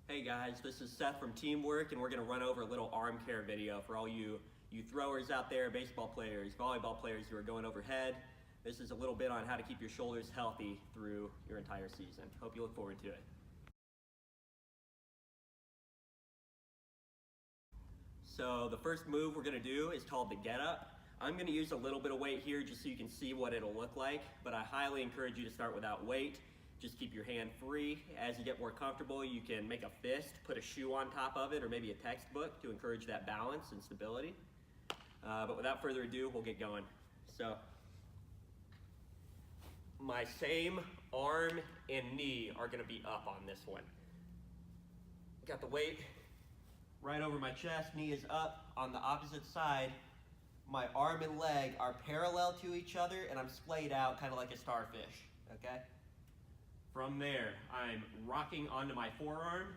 Hey guys, this is Seth from Teamwork, and we're going to run over a little arm care video for all you throwers out there, baseball players, volleyball players who are going overhead. This is a little bit on how to keep your shoulders healthy through your entire season. Hope you look forward to it. So the first move we're going to do is called the get up. I'm going to use a little bit of weight here just so you can see what it'll look like, but I highly encourage you to start without weight. Just keep your hand free. As you get more comfortable, you can make a fist, put a shoe on top of it, or maybe a textbook to encourage that balance and stability. But without further ado, we'll get going. So, my same arm and knee are gonna be up on this one. Got the weight right over my chest, knee is up. On the opposite side, my arm and leg are parallel to each other, and I'm splayed out kind of like a starfish, okay? From there, I'm rocking onto my forearm.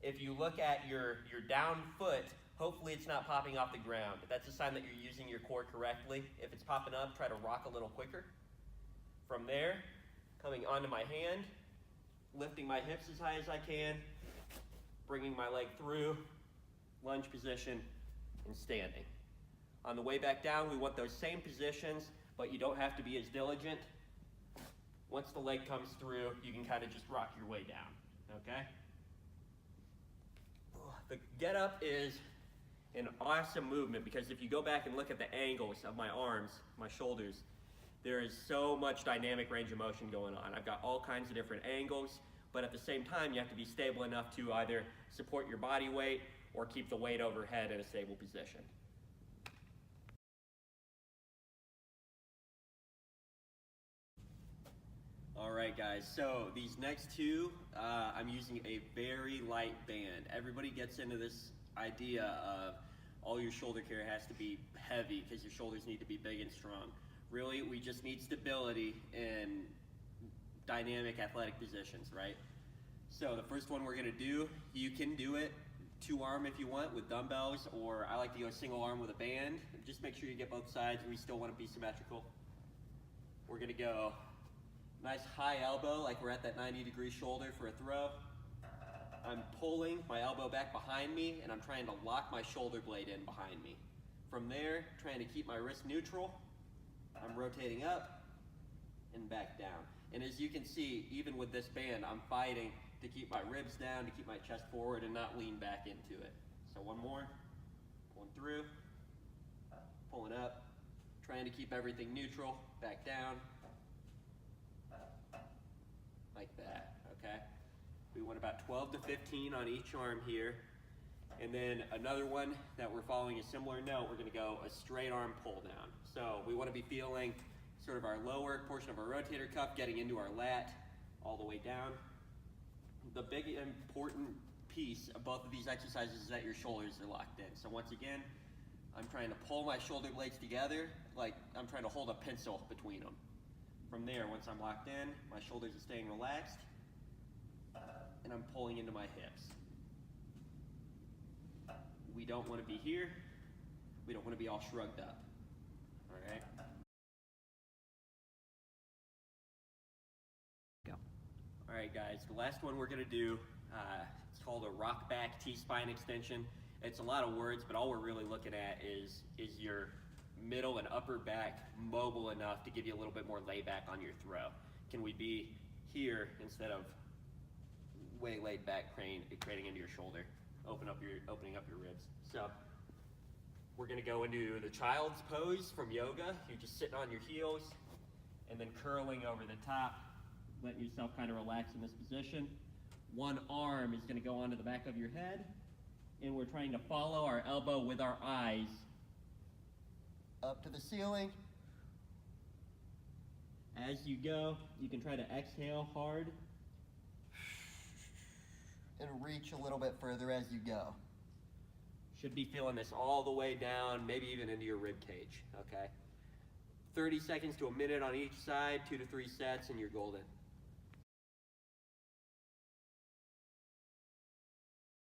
If you look at your down foot, hopefully it's not popping off the ground. That's a sign that you're using your core correctly. If it's popping up, try to rock a little quicker. From there, coming onto my hand, lifting my hips as high as I can, bringing my leg through, lunge position, and standing. On the way back down, we want those same positions, but you don't have to be as diligent. Once the leg comes through, you can kind of just rock your way down, okay? The get up is an awesome movement because if you go back and look at the angles of my arms, my shoulders, there is so much dynamic range of motion going on. I've got all kinds of different angles, but at the same time, you have to be stable enough to either support your body weight or keep the weight overhead in a stable position. Alright guys, so these next two, I'm using a very light band. Everybody gets into this idea of all your shoulder care has to be heavy because your shoulders need to be big and strong. Really, we just need stability in dynamic athletic positions, right? So the first one we're going to do, you can do it two arm if you want with dumbbells, or I like to go single arm with a band. Just make sure you get both sides. We still want to be symmetrical. We're going to go nice high elbow, like we're at that 90-degree shoulder for a throw. I'm pulling my elbow back behind me, and I'm trying to lock my shoulder blade in behind me. From there, trying to keep my wrist neutral, I'm rotating up and back down. And as you can see, even with this band, I'm fighting to keep my ribs down, to keep my chest forward and not lean back into it. So one more, pulling through, pulling up, trying to keep everything neutral, back down, like that, okay? We want about 12 to 15 on each arm here. And then another one that we're following a similar note, we're gonna go a straight arm pull down. So we wanna be feeling sort of our lower portion of our rotator cuff getting into our lat all the way down. The big important piece of both of these exercises is that your shoulders are locked in. So once again, I'm trying to pull my shoulder blades together like I'm trying to hold a pencil between them. From there, once I'm locked in, my shoulders are staying relaxed, and I'm pulling into my hips. We don't want to be here. We don't want to be all shrugged up. All right? Go. All right, guys, the last one we're going to do, it's called a rock back T-spine extension. It's a lot of words, but all we're really looking at is your middle and upper back mobile enough to give you a little bit more layback on your throw. Can we be here instead of way laid back, craning into your shoulder, opening up your ribs? So we're gonna go into the child's pose from yoga. You're just sitting on your heels and then curling over the top, letting yourself kind of relax in this position. One arm is gonna go onto the back of your head, and we're trying to follow our elbow with our eyes up to the ceiling. As you go, you can try to exhale hard and reach a little bit further as you go. Should be feeling this all the way down, maybe even into your rib cage, okay? 30 seconds to a minute on each side, 2 to 3 sets, and you're golden.